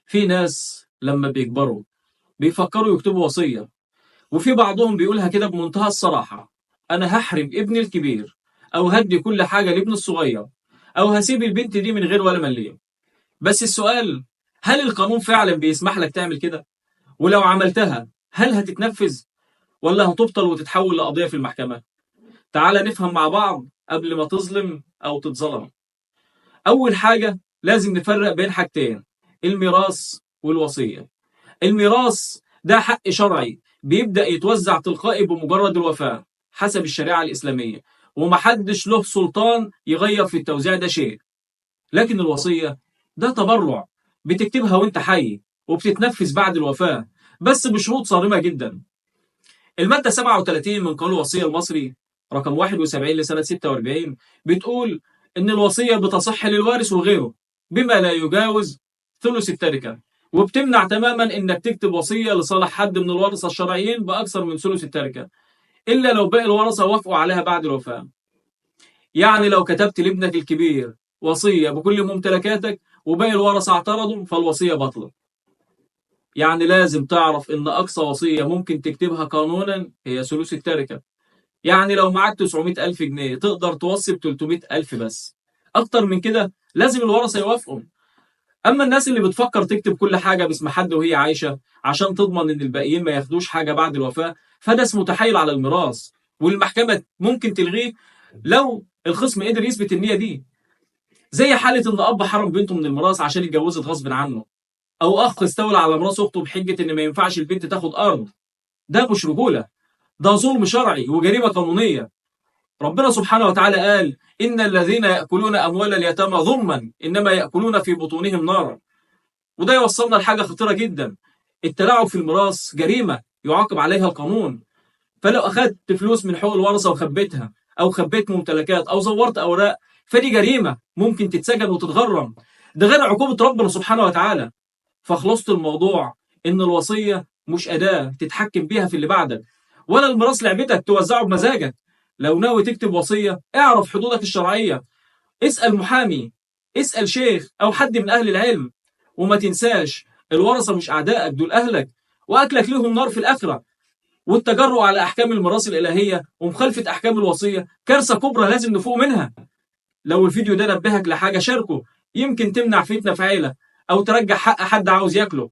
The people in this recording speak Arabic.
في ناس لما بيكبروا بيفكروا يكتبوا وصية، وفي بعضهم بيقولها كده بمنتهى الصراحة: أنا هحرم ابني الكبير، أو هدي كل حاجة لابني الصغير، أو هسيب البنت دي من غير ولا مليم. بس السؤال: هل القانون فعلا بيسمح لك تعمل كده؟ ولو عملتها هل هتتنفذ، ولا هتبطل وتتحول لقضية في المحكمة؟ تعال نفهم مع بعض قبل ما تظلم أو تتظلم. أول حاجة لازم نفرق بين حاجتين: الميراث والوصية. الميراث ده حق شرعي بيبدأ يتوزع تلقائي بمجرد الوفاة حسب الشريعة الإسلامية، ومحدش له سلطان يغير في التوزيع ده شيء. لكن الوصية ده تبرع بتكتبها وانت حي، وبتتنفذ بعد الوفاة، بس بشروط صارمة جدا. المادة 37 من قانون الوصية المصري رقم 71 لسنة 46 بتقول إن الوصية بتصح للوارث وغيره بما لا يجاوز ثلث التركة، وبتمنع تماما إنك تكتب وصية لصالح حد من الورثة الشرعيين بأكثر من ثلث التركة، إلا لو باقي الورثة وافقوا عليها بعد الوفاة. يعني لو كتبت لابنك الكبير وصية بكل ممتلكاتك وباقي الورثة اعترضوا، فالوصية باطلة. يعني لازم تعرف إن أقصى وصية ممكن تكتبها قانونا هي ثلث التركة. يعني لو معاك 900,000 جنيه تقدر توصي ب 300,000 بس، أكتر من كده لازم الورثة يوافقوا. أما الناس اللي بتفكر تكتب كل حاجة باسم حد وهي عايشة عشان تضمن إن الباقيين ما ياخدوش حاجة بعد الوفاة، فده اسمه تحايل على الميراث، والمحكمة ممكن تلغيه لو الخصم قدر يثبت النية دي. زي حالة إن أب حرم بنته من الميراث عشان اتجوزت غصب عنه، أو أخ استولى على ميراث أخته بحجة إن ما ينفعش البنت تاخد أرض. ده مش رجولة، ده ظلم شرعي وجريمة قانونية. ربنا سبحانه وتعالى قال: إن الذين يأكلون أموال اليتامى ظلما إنما يأكلون في بطونهم نارا. وده يوصلنا لحاجة خطيرة جدا: التلاعب في الميراث جريمة يعاقب عليها القانون. فلو أخذت فلوس من حقوق الورثة وخبيتها، أو خبيت ممتلكات، أو زورت أوراق، فدي جريمة ممكن تتسجن وتتغرم، ده غير عقوبة ربنا سبحانه وتعالى. فخلاصة الموضوع إن الوصية مش أداة تتحكم بيها في اللي بعدك، ولا الميراث لعبتك توزعه بمزاجك. لو ناوي تكتب وصية اعرف حدودك الشرعية، اسأل محامي، اسأل شيخ أو حد من أهل العلم. وما تنساش الورثة مش أعدائك، دول أهلك، وأكلك لهم نار في الآخرة. والتجرؤ على أحكام الميراث الإلهية ومخالفة أحكام الوصية كارثة كبرى لازم نفوق منها. لو الفيديو ده نبهك لحاجة شاركه، يمكن تمنع فتنة في عيلة، أو ترجع حق حد عاوز ياكله.